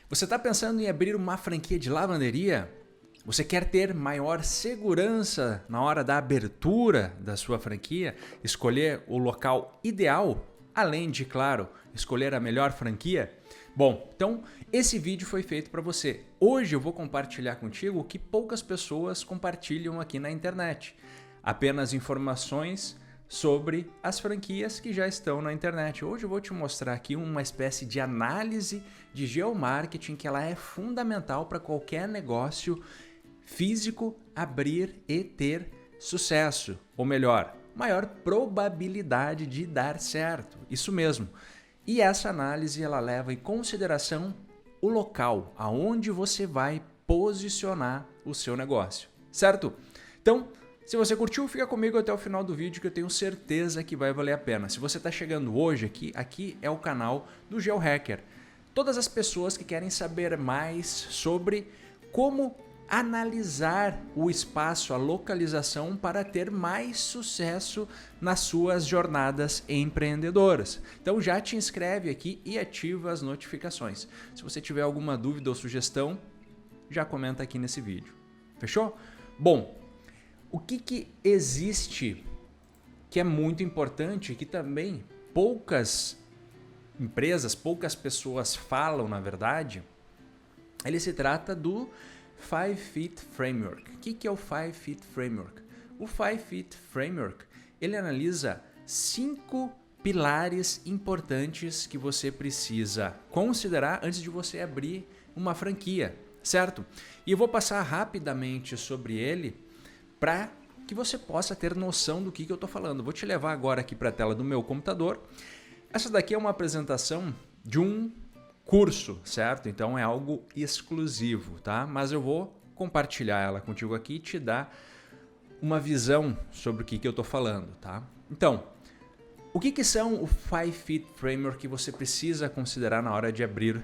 Você está pensando em abrir uma franquia de lavanderia? Você quer ter maior segurança na hora da abertura da sua franquia? Escolher o local ideal? Além de, claro, escolher a melhor franquia? Bom, então esse vídeo foi feito para você. Hoje eu vou compartilhar contigo o que poucas pessoas compartilham aqui na internet. Apenas informações sobre as franquias que já estão na internet. Hoje eu vou te mostrar aqui uma espécie de análise de geomarketing que ela é fundamental para qualquer negócio físico abrir e ter sucesso, ou melhor, maior probabilidade de dar certo. Isso mesmo. E essa análise ela leva em consideração o local aonde você vai posicionar o seu negócio, certo? Então, se você curtiu, fica comigo até o final do vídeo que eu tenho certeza que vai valer a pena. Se você está chegando hoje aqui é o canal do GeoHacker. Todas as pessoas que querem saber mais sobre como analisar o espaço, a localização para ter mais sucesso nas suas jornadas empreendedoras. Então já te inscreve aqui e ativa as notificações. Se você tiver alguma dúvida ou sugestão, já comenta aqui nesse vídeo. Fechou? Bom, o que existe que é muito importante, que também poucas empresas, poucas pessoas falam, na verdade, ele se trata do 5 Feet Framework. O que é o 5 Feet Framework? O 5 Feet Framework, ele analisa 5 pilares importantes que você precisa considerar antes de você abrir uma franquia, certo? E eu vou passar rapidamente sobre ele para que você possa ter noção do que eu estou falando. Vou te levar agora aqui para a tela do meu computador. Essa daqui é uma apresentação de um curso, certo? Então é algo exclusivo, tá? Mas eu vou compartilhar ela contigo aqui e te dar uma visão sobre o que eu estou falando, tá? Então, o que são o 5 Feet Framework que você precisa considerar na hora de abrir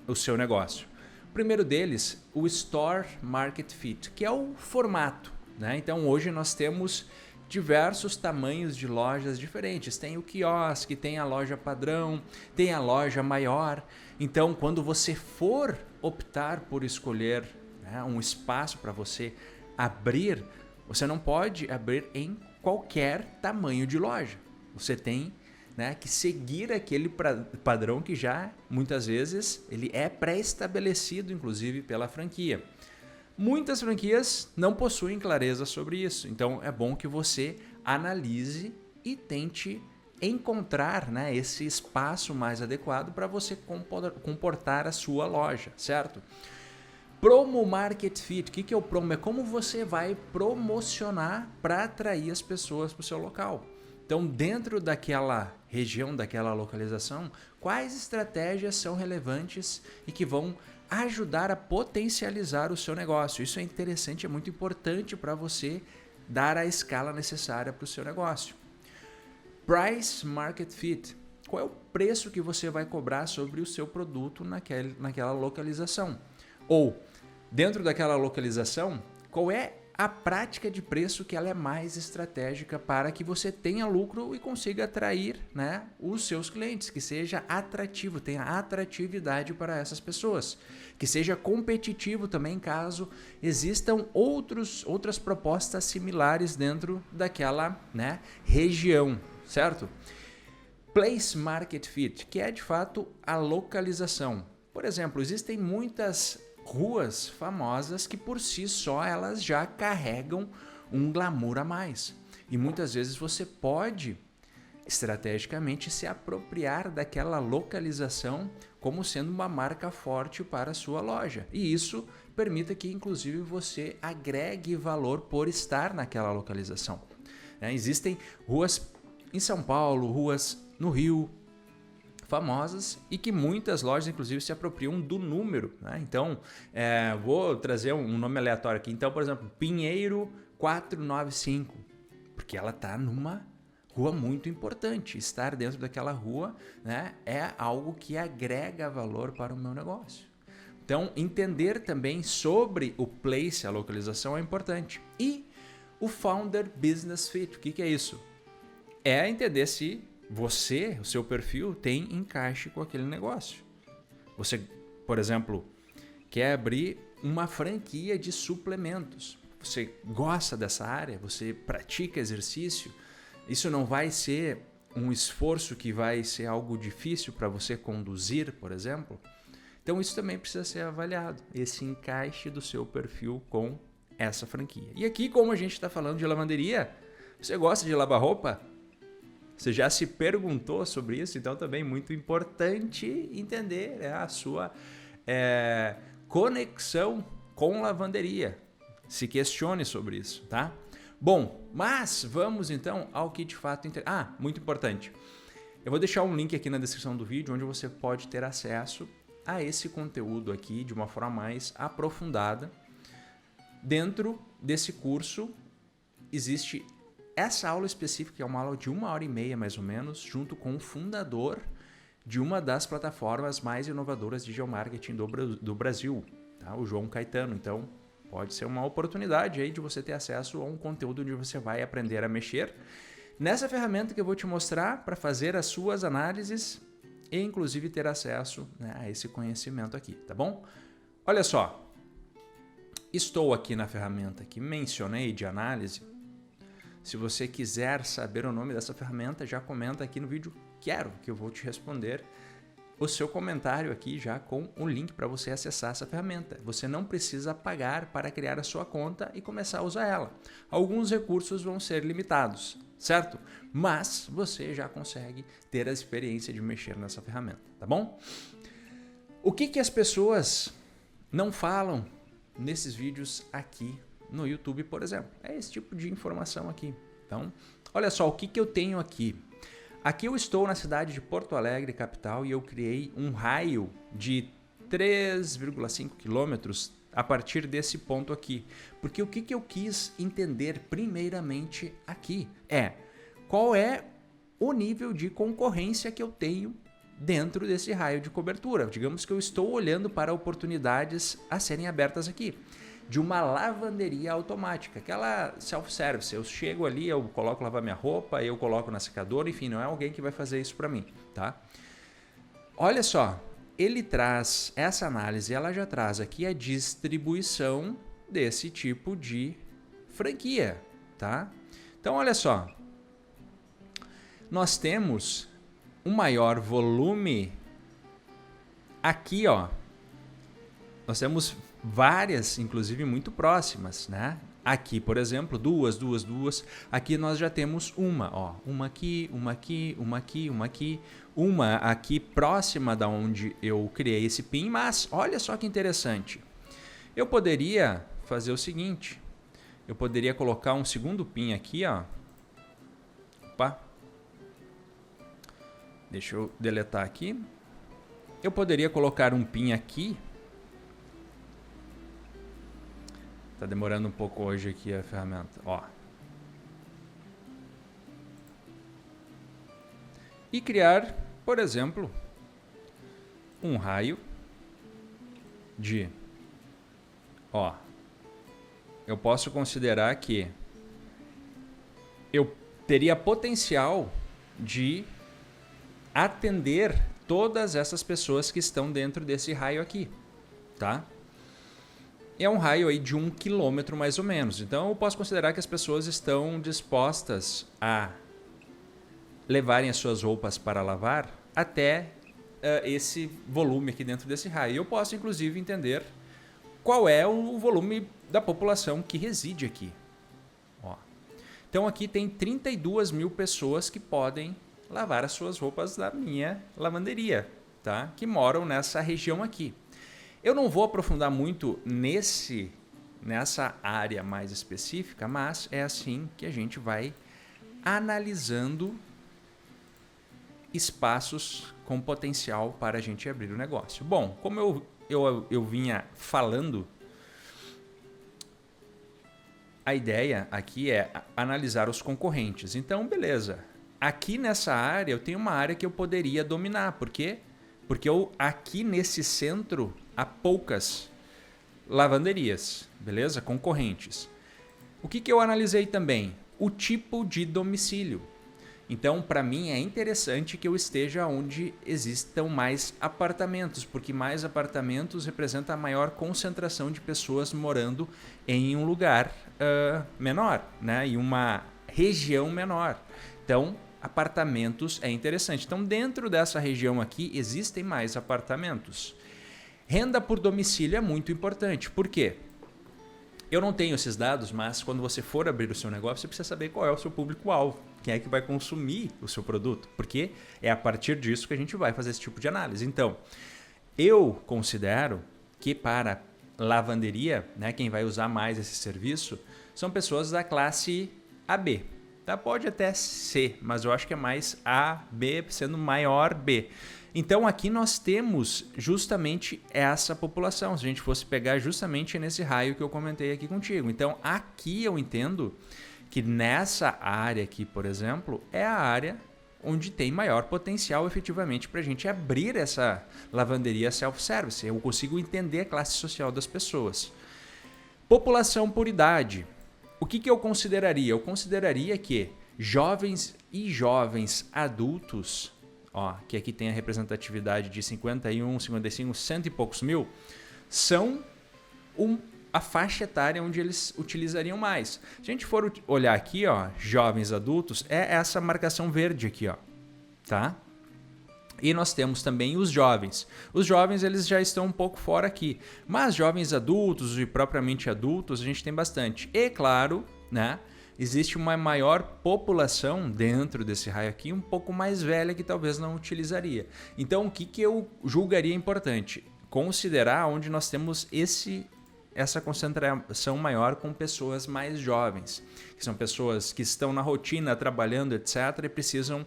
o seu negócio? O primeiro deles, o Store Market Fit, que é o formato, né? Então hoje nós temos diversos tamanhos de lojas diferentes. Tem o quiosque, tem a loja padrão, tem a loja maior. Então, quando você for optar por escolher, né, um espaço para você abrir, você não pode abrir em qualquer tamanho de loja. Você tem, né, que seguir aquele padrão que já, muitas vezes, ele é pré-estabelecido, inclusive, pela franquia. Muitas franquias não possuem clareza sobre isso, então é bom que você analise e tente encontrar, né, esse espaço mais adequado para você comportar a sua loja, certo? Promo Market Fit, o que é o promo? É como você vai promocionar para atrair as pessoas para o seu local. Então, dentro daquela região, daquela localização, quais estratégias são relevantes e que vão ajudar a potencializar o seu negócio? Isso é interessante, é muito importante para você dar a escala necessária para o seu negócio. Price Market Fit. Qual é o preço que você vai cobrar sobre o seu produto naquela localização? Ou, dentro daquela localização, qual é a prática de preço que ela é mais estratégica para que você tenha lucro e consiga atrair, né, os seus clientes, que seja atrativo, tenha atratividade para essas pessoas, que seja competitivo também caso existam outras propostas similares dentro daquela, né, região, certo? Place Market Fit, que é de fato a localização. Por exemplo, existem muitas ruas famosas que por si só elas já carregam um glamour a mais. E muitas vezes você pode estrategicamente se apropriar daquela localização como sendo uma marca forte para a sua loja. E isso permita que inclusive você agregue valor por estar naquela localização. Existem ruas em São Paulo, ruas no Rio, famosas e que muitas lojas inclusive se apropriam do número, né? Então, vou trazer um nome aleatório aqui. Então, por exemplo, Pinheiro 495, porque ela está numa rua muito importante. Estar dentro daquela rua, né, é algo que agrega valor para o meu negócio. Então, entender também sobre o place, a localização, é importante. E o Founder Business Fit, o que é isso? É entender se você, o seu perfil, tem encaixe com aquele negócio. Você por exemplo, quer abrir uma franquia de suplementos. Você gosta dessa área? Você pratica exercício? Isso não vai ser um esforço que vai ser algo difícil para você conduzir, por exemplo? Então isso também precisa ser avaliado, esse encaixe do seu perfil com essa franquia. E aqui, como a gente está falando de lavanderia, você gosta de lavar roupa? Você já se perguntou sobre isso? Então também muito importante entender a sua conexão com lavanderia. Se questione sobre isso, tá? Bom, mas vamos então ao que de fato interessa. Ah, muito importante. Eu vou deixar um link aqui na descrição do vídeo onde você pode ter acesso a esse conteúdo aqui de uma forma mais aprofundada. Dentro desse curso existe essa aula específica, que é uma aula de 1h30 mais ou menos, junto com o fundador de uma das plataformas mais inovadoras de geomarketing do Brasil, tá? O João Caetano. Então, pode ser uma oportunidade aí de você ter acesso a um conteúdo onde você vai aprender a mexer nessa ferramenta que eu vou te mostrar para fazer as suas análises e, inclusive, ter acesso, né, a esse conhecimento aqui, tá bom? Olha só, estou aqui na ferramenta que mencionei de análise. Se você quiser saber o nome dessa ferramenta, já comenta aqui no vídeo "quero", que eu vou te responder o seu comentário aqui já com o link para você acessar essa ferramenta. Você não precisa pagar para criar a sua conta e começar a usar ela. Alguns recursos vão ser limitados, certo? Mas você já consegue ter a experiência de mexer nessa ferramenta, tá bom? O que as pessoas não falam nesses vídeos aqui no YouTube, por exemplo? É esse tipo de informação aqui. Então, olha só o que eu tenho aqui. Aqui eu estou na cidade de Porto Alegre, capital, e eu criei um raio de 3,5 quilômetros a partir desse ponto aqui. Porque o que eu quis entender primeiramente aqui é qual é o nível de concorrência que eu tenho dentro desse raio de cobertura. Digamos que eu estou olhando para oportunidades a serem abertas aqui, de uma lavanderia automática, aquela self-service. Eu chego ali, eu coloco lavar minha roupa, eu coloco na secadora, enfim, não é alguém que vai fazer isso para mim, tá? Olha só, ele traz essa análise, ela já traz aqui a distribuição desse tipo de franquia, tá? Então, olha só, nós temos um maior volume aqui, ó. Nós temos várias, inclusive muito próximas, né? Aqui, por exemplo, duas. Aqui nós já temos uma, ó. Uma aqui, uma aqui, uma aqui, uma aqui. Uma aqui próxima da onde eu criei esse pin, mas olha só que interessante. Eu poderia fazer o seguinte. Eu poderia colocar um segundo pin aqui, ó. Opa. Deixa eu deletar aqui. Eu poderia colocar um pin aqui. Tá demorando um pouco hoje aqui a ferramenta, ó. E criar, por exemplo, um raio de, ó. Eu posso considerar que eu teria potencial de atender todas essas pessoas que estão dentro desse raio aqui, tá? É um raio aí de 1 quilômetro mais ou menos. Então eu posso considerar que as pessoas estão dispostas a levarem as suas roupas para lavar até esse volume aqui dentro desse raio. E eu posso inclusive entender qual é o volume da população que reside aqui. Ó. Então aqui tem 32 mil pessoas que podem lavar as suas roupas da minha lavanderia, tá? Que moram nessa região aqui. Eu não vou aprofundar muito nessa área mais específica, mas é assim que a gente vai analisando espaços com potencial para a gente abrir o negócio. Bom, como eu vinha falando, a ideia aqui é analisar os concorrentes. Então, beleza. Aqui nessa área, eu tenho uma área que eu poderia dominar. Por quê? Porque aqui nesse centro há poucas lavanderias, beleza? Concorrentes. O que eu analisei também? O tipo de domicílio. Então, para mim, é interessante que eu esteja onde existam mais apartamentos, porque mais apartamentos representa a maior concentração de pessoas morando em um lugar menor, né? Em uma região menor. Então, apartamentos é interessante. Então, dentro dessa região aqui, existem mais apartamentos. Renda por domicílio é muito importante. Por quê? Eu não tenho esses dados, mas quando você for abrir o seu negócio, você precisa saber qual é o seu público-alvo, quem é que vai consumir o seu produto, porque é a partir disso que a gente vai fazer esse tipo de análise. Então, eu considero que para lavanderia, né, quem vai usar mais esse serviço são pessoas da classe AB. Tá? Pode até C, mas eu acho que é mais A, B, sendo maior B. Então aqui nós temos justamente essa população, se a gente fosse pegar justamente nesse raio que eu comentei aqui contigo. Então aqui eu entendo que nessa área aqui, por exemplo, é a área onde tem maior potencial efetivamente para a gente abrir essa lavanderia self-service. Eu consigo entender a classe social das pessoas. População por idade. O que eu consideraria? Eu consideraria que jovens e jovens adultos, que aqui tem a representatividade de 51, 55, cento e poucos mil, são a faixa etária onde eles utilizariam mais. Se a gente for olhar aqui, jovens adultos, é essa marcação verde aqui, tá? E nós temos também os jovens. Os jovens eles já estão um pouco fora aqui, mas jovens adultos e propriamente adultos a gente tem bastante. E claro, né? Existe uma maior população dentro desse raio aqui, um pouco mais velha que talvez não utilizaria. Então, o que eu julgaria importante? Considerar onde nós temos essa concentração maior com pessoas mais jovens, que são pessoas que estão na rotina, trabalhando, etc., e precisam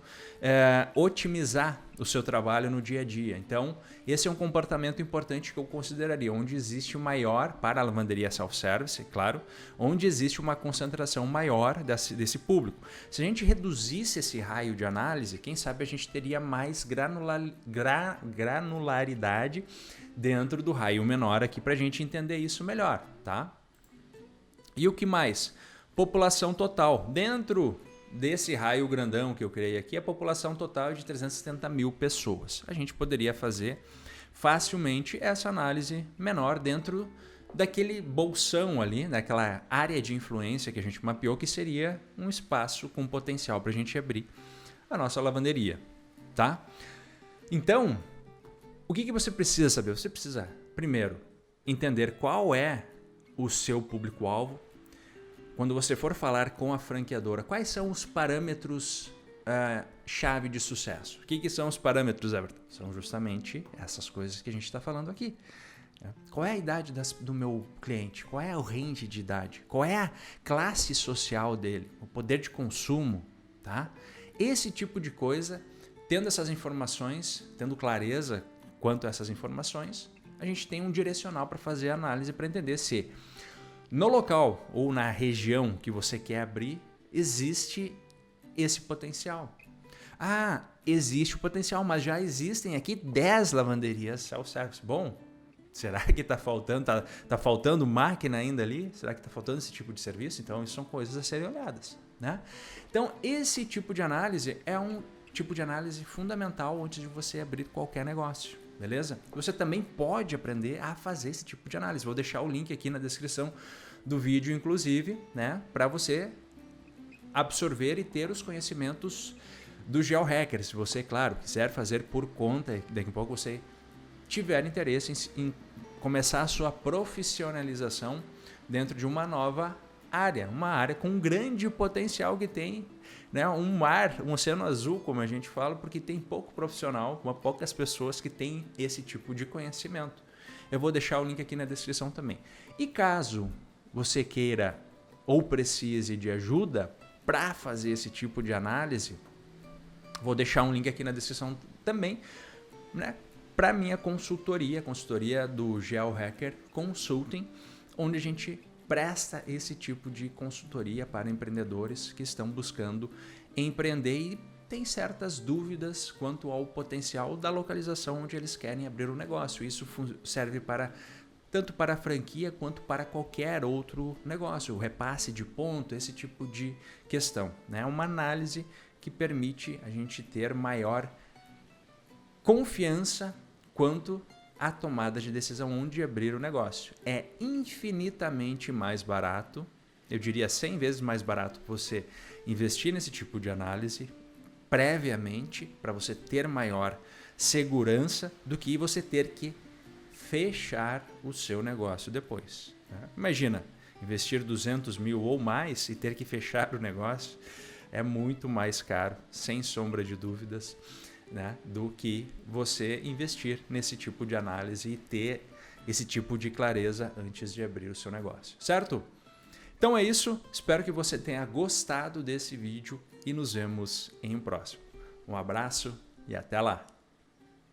otimizar o seu trabalho no dia a dia. Então, esse é um comportamento importante que eu consideraria, onde existe o maior, para a lavanderia self-service, claro, onde existe uma concentração maior desse público. Se a gente reduzisse esse raio de análise, quem sabe a gente teria mais granularidade dentro do raio menor aqui para a gente entender isso melhor, tá? E o que mais? População total. Dentro desse raio grandão que eu criei aqui, a população total é de 370 mil pessoas. A gente poderia fazer facilmente essa análise menor dentro daquele bolsão ali, daquela área de influência que a gente mapeou, que seria um espaço com potencial para a gente abrir a nossa lavanderia, tá? Então, o que você precisa saber? Você precisa, primeiro, entender qual é o seu público-alvo. Quando você for falar com a franqueadora, quais são os parâmetros chave de sucesso? O que são os parâmetros, Everton? São justamente essas coisas que a gente está falando aqui. Qual é a idade do meu cliente? Qual é o range de idade? Qual é a classe social dele? O poder de consumo? Tá? Esse tipo de coisa, tendo essas informações, tendo clareza quanto a essas informações, a gente tem um direcional para fazer a análise para entender se no local ou na região que você quer abrir existe esse potencial. Existe o potencial, mas já existem aqui 10 lavanderias self-service. Bom, será que está faltando? Tá faltando máquina ainda ali? Será que está faltando esse tipo de serviço? Então, isso são coisas a serem olhadas, né? Então, esse tipo de análise é um tipo de análise fundamental antes de você abrir qualquer negócio. Beleza? Você também pode aprender a fazer esse tipo de análise. Vou deixar o link aqui na descrição do vídeo, inclusive, né, para você absorver e ter os conhecimentos do GeoHacker. Se você, claro, quiser fazer por conta, daqui a pouco você tiver interesse em começar a sua profissionalização dentro de uma nova área, uma área com um grande potencial que tem, né, um mar, um oceano azul, como a gente fala, porque tem pouco profissional, poucas pessoas que têm esse tipo de conhecimento. Eu vou deixar o link aqui na descrição também. E caso você queira ou precise de ajuda para fazer esse tipo de análise, vou deixar um link aqui na descrição também, né, para minha consultoria do GeoHacker Consulting, onde a gente presta esse tipo de consultoria para empreendedores que estão buscando empreender e têm certas dúvidas quanto ao potencial da localização onde eles querem abrir o negócio. Isso serve tanto para a franquia quanto para qualquer outro negócio, o repasse de ponto, esse tipo de questão, né? Uma análise que permite a gente ter maior confiança quanto à tomada de decisão onde abrir o negócio. É infinitamente mais barato, eu diria 100 vezes mais barato você investir nesse tipo de análise previamente para você ter maior segurança do que você ter que fechar o seu negócio depois. Né? Imagina, investir 200 mil ou mais e ter que fechar o negócio é muito mais caro, sem sombra de dúvidas, né, do que você investir nesse tipo de análise e ter esse tipo de clareza antes de abrir o seu negócio, certo? Então é isso, espero que você tenha gostado desse vídeo e nos vemos em um próximo. Um abraço e até lá!